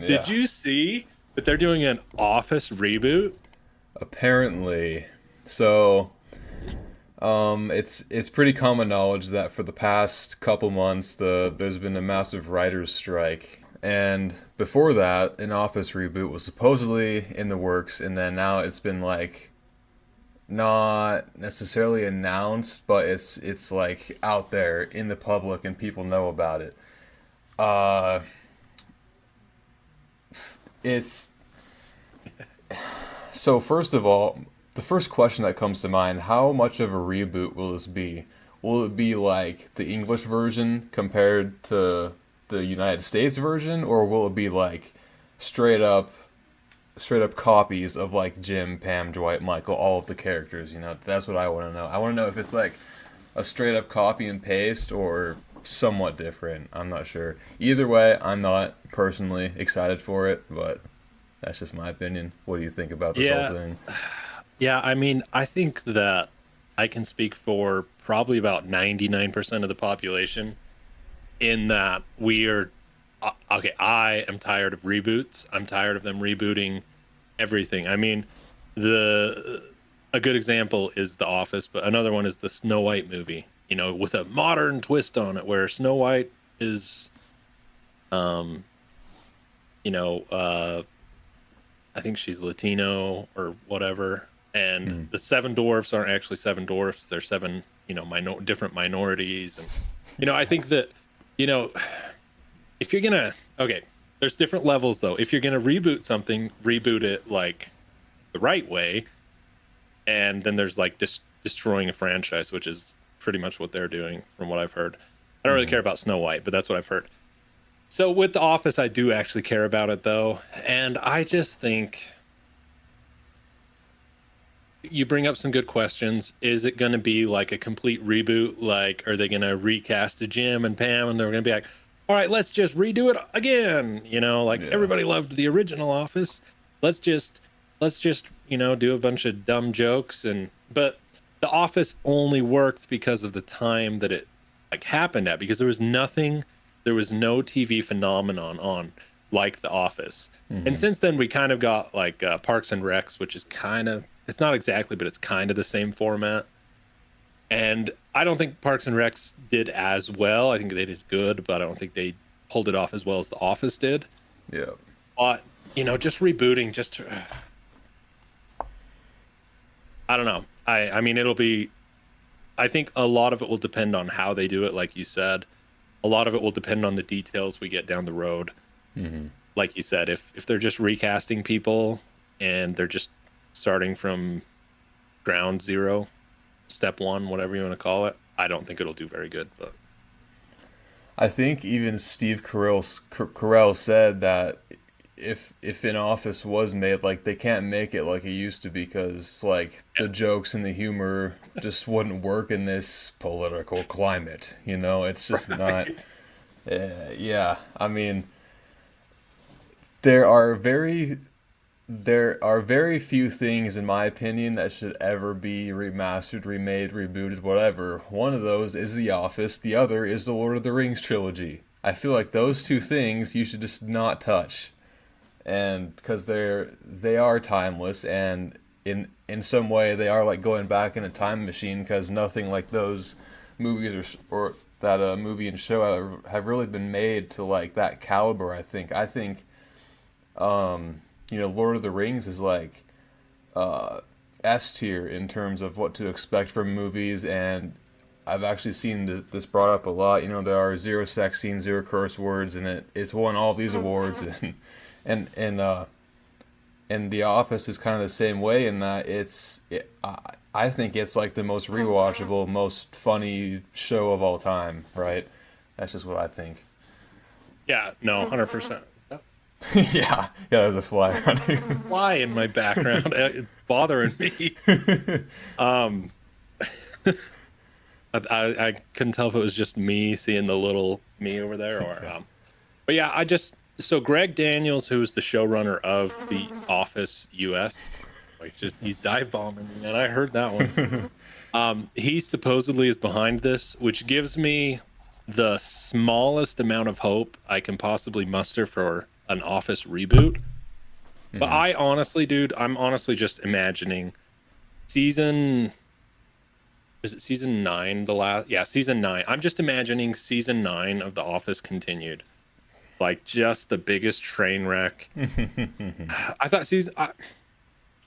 Did Yeah. you see that they're doing an Office reboot? Apparently. So, it's pretty common knowledge that for the past couple months, there's been a massive writers' strike, and before that, an Office reboot was supposedly in the works, and then now it's been like not necessarily announced, but it's like out there in the public and people know about it. Uh, it's So first of all, the first question that comes to mind, how much of a reboot will this be? Will it be like the English version compared to the United States version, or will it be like straight up straight up copies of like Jim, Pam, Dwight, Michael, all of the characters, That's what I want to know. I want to know if it's like a straight up copy and paste or somewhat different. I'm not sure. Either way, I'm not personally excited for it, but that's just my opinion. What do you think about this whole Yeah, thing? yeah. I mean, I think that I can speak for probably about 99% of the population in that we are okay. I am tired of reboots. I'm tired of them rebooting everything. I mean, the a good example is The Office, but another one is the Snow White movie. With a modern twist on it, where Snow White is, um, you know, uh, I think she's Latino or whatever, and Hmm. the seven dwarfs aren't actually seven dwarfs. They're seven, different minorities, and I think that, you know, if you're gonna, okay, there's different levels though. If you're gonna reboot something, reboot it like the right way, and then there's like destroying a franchise, which is pretty much what they're doing from what I've heard. I don't really Hmm. care about Snow White, but that's what I've heard. So with The Office, I do actually care about it though, and I just think you bring up some good questions. Is it going to be like a complete reboot? Like, are they going to recast a Jim and Pam, and they're going to be like, "All right, let's just redo it again"? Like Yeah. everybody loved the original Office. Let's just, do a bunch of dumb jokes but The Office only worked because of the time that it like happened at, because there was no TV phenomenon on like The Office. And Hmm. since then, we kind of got like Parks and Recs, which is it's not exactly, but it's kind of the same format. And I don't think Parks and Recs did as well. I think they did good, but I don't think they pulled it off as well as The Office did. Yeah. But, just rebooting, I don't know. I mean, I think a lot of it will depend on how they do it, like you said. A lot of it will depend on the details we get down the road. Hmm. Like you said, if they're just recasting people and they're just starting from ground zero, step one, whatever you want to call it, I don't think it'll do very good. But I think even Steve Carell said that if an Office was made, like they can't make it like it used to because like yeah, the jokes and the humor just wouldn't work in this political climate. It's just not. right. Yeah, I mean, there are very there are very few things, in my opinion, that should ever be remastered, remade, rebooted, whatever. One of those is The Office. The other is the Lord of the Rings trilogy. I feel like those two things you should just not touch, and because they are timeless, and in some way they are like going back in a time machine because nothing like those movies or that movie and show have really been made to like that caliber. I think Lord of the Rings is like uh, S tier in terms of what to expect from movies, and I've actually seen this brought up a lot. There are zero sex scenes, zero curse words, and it's won all these awards, and and uh, and The Office is kind of the same way in that I think it's like the most rewatchable, most funny show of all time. Right? That's just what I think. Yeah, no, 100%. Yeah, there's a fly running. Fly in my background, it's bothering me. Um, I couldn't tell if it was just me seeing the little me over there, or Yeah. but yeah, so Greg Daniels, who's the showrunner of The Office US, like he's dive bombing me, and I heard that one. He supposedly is behind this, which gives me the smallest amount of hope I can possibly muster for an Office reboot. But Hmm. I honestly, dude, I'm honestly just imagining season is it season 9 the last, yeah, season 9. I'm just imagining season 9 of The Office continued. Like just the biggest train wreck. I thought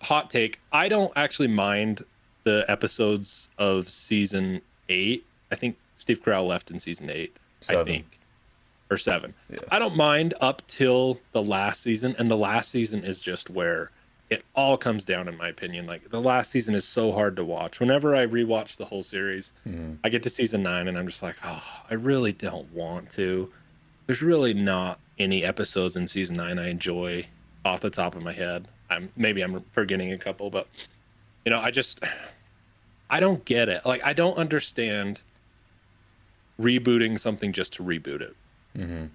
hot take, I don't actually mind the episodes of season 8. I think Steve Carell left in season 8, I 7. think, or 7. Yeah. I don't mind up till the last season, and the last season is just where it all comes down, in my opinion. Like the last season is so hard to watch. Whenever I rewatch the whole series, Hmm. I get to season 9 and I'm just like, oh, I really don't want to. There's really not any episodes in season 9 I enjoy off the top of my head. I'm forgetting a couple, but I just I don't get it. Like I don't understand rebooting something just to reboot it. Hmm.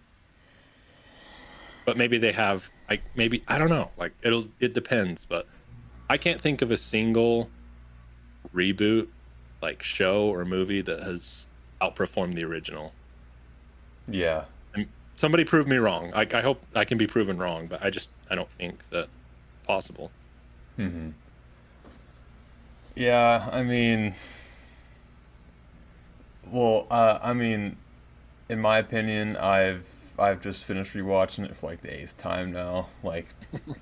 But maybe they have, like, maybe I don't know. Like it depends, but I can't think of a single reboot like show or movie that has outperformed the original. Yeah. And somebody prove me wrong. I hope I can be proven wrong, but I don't think that possible. Hmm. Yeah, I mean, well, I mean, in my opinion, I've just finished rewatching it for like the eighth time now, like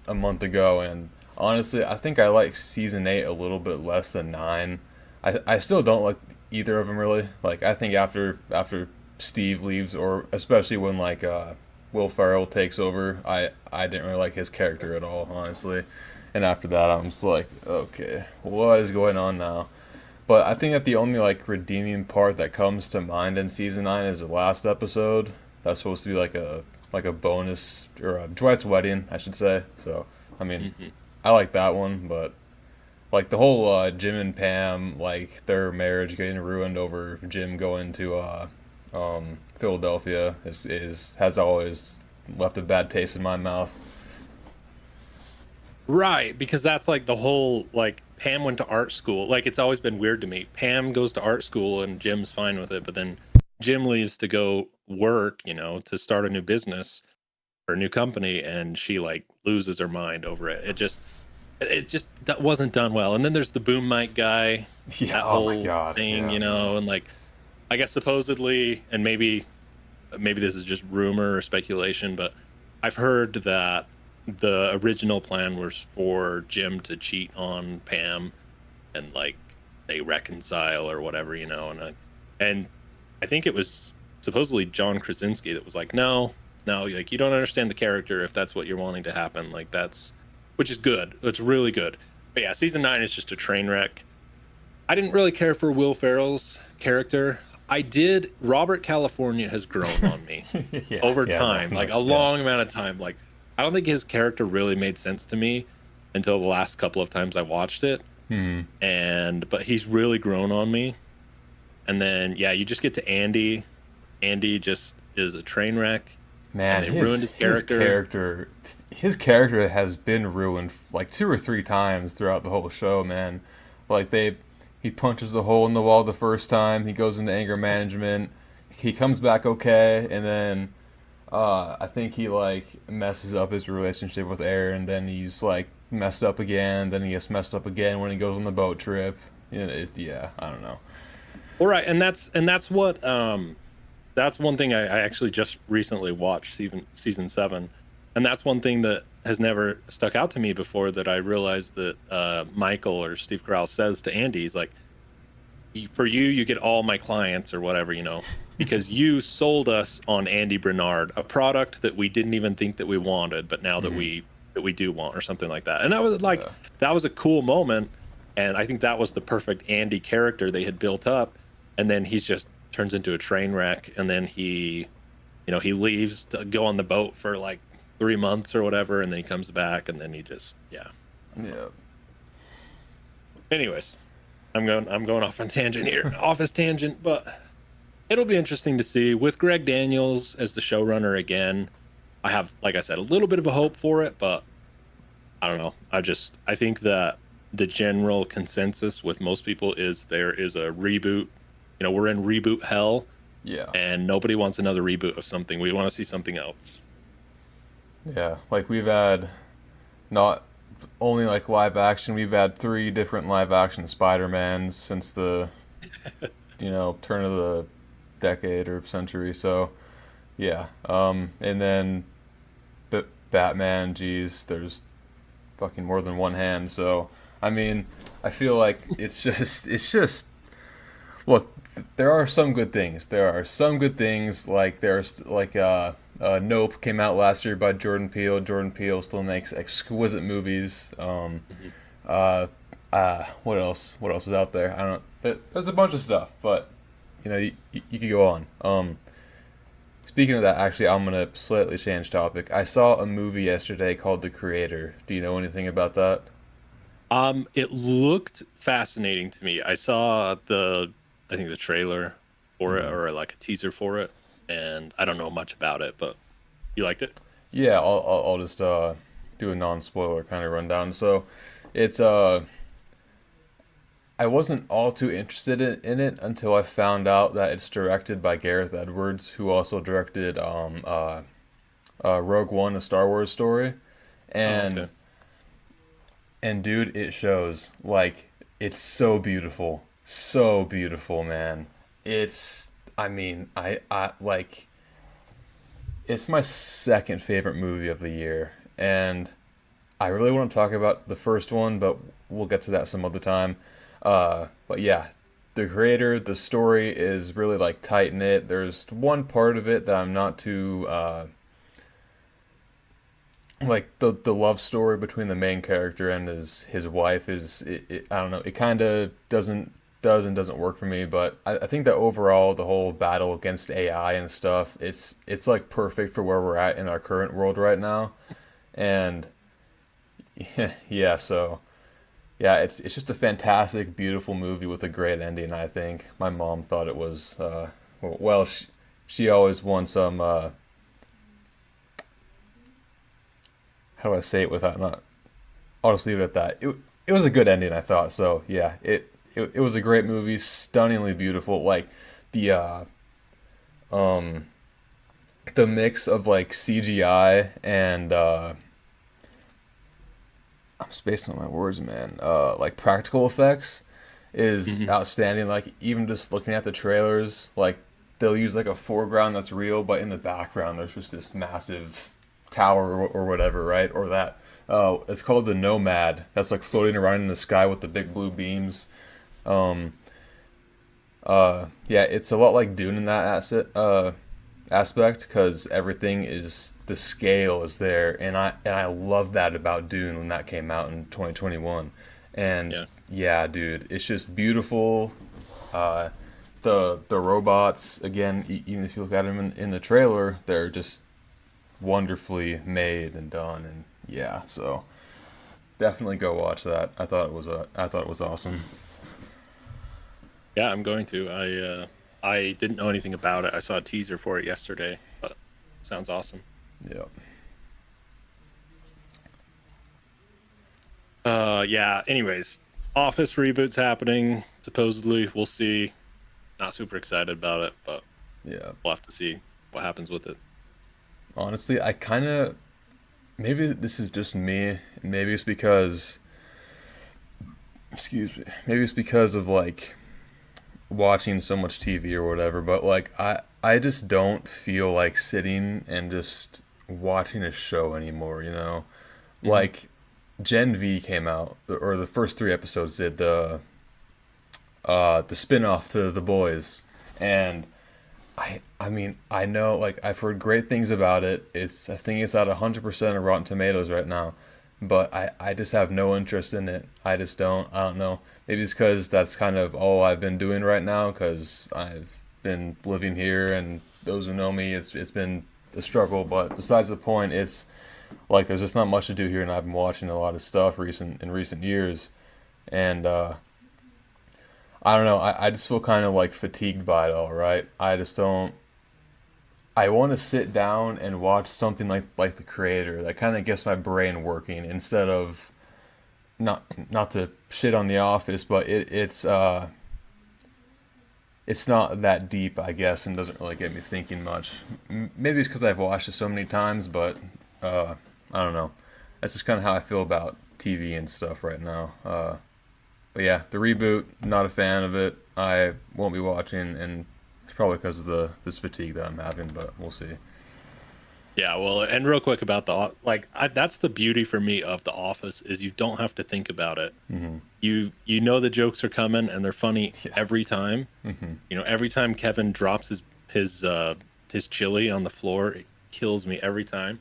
a month ago, and honestly, I think I like season 8 a little bit less than 9. I still don't like either of them really. Like I think after Steve leaves, or especially when like Will Ferrell takes over, I didn't really like his character at all, honestly. And after that, I'm just like, okay, what is going on now? But I think that the only like redeeming part that comes to mind in season 9 is the last episode. That's supposed to be like a bonus, or Dwight's wedding, I should say. So I mean, Hmm. I like that one, but like the whole Jim and Pam, like their marriage getting ruined over Jim going to Philadelphia is has always left a bad taste in my mouth. Right, because that's like the whole, like, Pam went to art school. Like it's always been weird to me. Pam goes to art school and Jim's fine with it, but then Jim leaves to go work, to start a new business or a new company, and she like loses her mind over it. It just wasn't done well. And then there's the boom mic guy, Yeah. that Oh my whole God. thing, Yeah. No. and like I guess supposedly, and maybe this is just rumor or speculation, but I've heard that the original plan was for Jim to cheat on Pam, and like they reconcile or whatever, and I think it was supposedly John Krasinski that was like, no, no, like you don't understand the character if that's what you're wanting to happen. Like that's, which is good. It's really good. But yeah, season 9 is just a train wreck. I didn't really care for Will Ferrell's character. I did. Robert California has grown on me Yeah. over Yeah. time, like Definitely. a Yeah. long amount of time. Like I don't think his character really made sense to me until the last couple of times I watched it. Hmm. And but he's really grown on me. And then yeah, you just get to Andy. Andy just is a train wreck, and Man, they ruined his character. his character has been ruined like two or three times throughout the whole show, man. Like he punches the hole in the wall the first time, he goes into anger management, he comes back okay, and then I think he like messes up his relationship with Aaron, then he's like messed up again, then he gets messed up again when he goes on the boat trip. Yeah, I don't know. All right, and that's what that's one thing I actually just recently watched season 7, and that's one thing that has never stuck out to me before, that I realized that Michael, or Steve Carell, says to Andy, he's like, for you, you get all my clients or whatever, because you sold us on Andy Bernard, a product that we didn't even think that we wanted, but now that Hmm. we do want, or something like that. And I was like, Yeah. that was a cool moment, and I think that was the perfect Andy character they had built up, and then he's just turns into a train wreck, and then he leaves to go on the boat for like 3 months or whatever, and then he comes back, and then he just, yeah, I don't know. Yeah. Anyways, I'm going off on tangent here, office tangent, but it'll be interesting to see with Greg Daniels as the showrunner again. I have, like I said, a little bit of a hope for it, but I don't know. I think that the general consensus with most people is there is a reboot. We're in reboot hell, Yeah. and nobody wants another reboot of something. We want to see something else. Yeah, like we've had not only like live action, we've had three different live action Spider-Mans since the, turn of the decade or century. So, yeah. And then Batman, geez, there's fucking more than one hand. So, I mean, I feel like it's just look, there are some good things. There are some good things. Like there's like Nope came out last year by Jordan Peele. Jordan Peele still makes exquisite movies. Mhm. Uh, what else? What else is out there? I don't. There's a bunch of stuff, but you could go on. Speaking of that, actually, I'm gonna slightly change topic. I saw a movie yesterday called The Creator. Do you know anything about that? It looked fascinating to me. I saw I think the trailer for it, Mm-hmm. or like a teaser for it, and I don't know much about it, but you liked it? Yeah, I'll just do a non-spoiler kind of rundown. So, it's I wasn't all too interested in it until I found out that it's directed by Gareth Edwards, who also directed Rogue One, a Star Wars story, Oh, and okay. dude, it shows like it's so beautiful, man. It's I mean I like it's my second favorite movie of the year, and I really want to talk about the first one, but we'll get to that some other time. But yeah, the creator, the story is really like tight knit. There's one part of it that I'm not too like the love story between the main character and his wife is I don't know, it kind of doesn't work for me, but I think that overall the whole battle against AI and stuff, it's like perfect for where we're at in our current world right now. And yeah, so yeah, it's just a fantastic, beautiful movie with a great ending. I think my mom thought it was well, she always wants some how do I say it without not. I'll just leave it at that. It was a good ending, I thought. So yeah, it was a great movie, stunningly beautiful. Like the um the mix of like CGI and I'm spacing on my words, man. Like practical effects is Hmm. outstanding. Like even just looking at the trailers, like they'll use like a foreground that's real, but in the background there's just this massive tower or whatever, right? Or that it's called the Nomad. That's like floating around in the sky with the big blue beams. Um, yeah, it's a lot like Dune in that aspect because everything is the scale is there, and I love that about Dune when that came out in 2021, and Yeah. yeah, dude, it's just beautiful. Uh, the robots again, even if you look at them in the trailer, they're just wonderfully made and done, and yeah, so definitely go watch that. I thought it was awesome. Yeah, I'm going to. I didn't know anything about it. I saw a teaser for it yesterday, but it sounds awesome. Yeah. Yeah, anyways, Office reboot's happening. Supposedly, we'll see. Not super excited about it, but Yeah. we'll have to see what happens with it. Honestly, I kind of maybe this is just me. Maybe it's because excuse me. Maybe it's because of like watching so much TV or whatever, but like I just don't feel like sitting and just watching a show anymore, you know? Hmm. Like Gen V came out or the first 3 episodes did the spin-off to The Boys, and I mean, I know like I've heard great things about it. I think it's at 100% of Rotten Tomatoes right now, but I just have no interest in it. I just don't. I don't know. Maybe it's because that's kind of all I've been doing right now because I've been living here, and those who know me, it's been a struggle. But besides the point, it's like there's just not much to do here, and I've been watching a lot of stuff in recent years, and I don't know. I just feel kind of like fatigued by it all, right? I just don't. I want to sit down and watch something like The Creator that kind of gets my brain working instead of not to shit on The Office, but it's not that deep, I guess, and doesn't really get me thinking much. Maybe it's because I've watched it so many times, but I don't know. That's just kind of how I feel about TV and stuff right now. But yeah, the reboot, not a fan of it. I won't be watching, and it's probably because of the this fatigue that I'm having. But we'll see. Yeah, well, and real quick about that's the beauty for me of The Office is you don't have to think about it. Hmm. You know the jokes are coming and they're funny Yeah. every time. Hmm. You know, every time Kevin drops his chili on the floor, it kills me every time.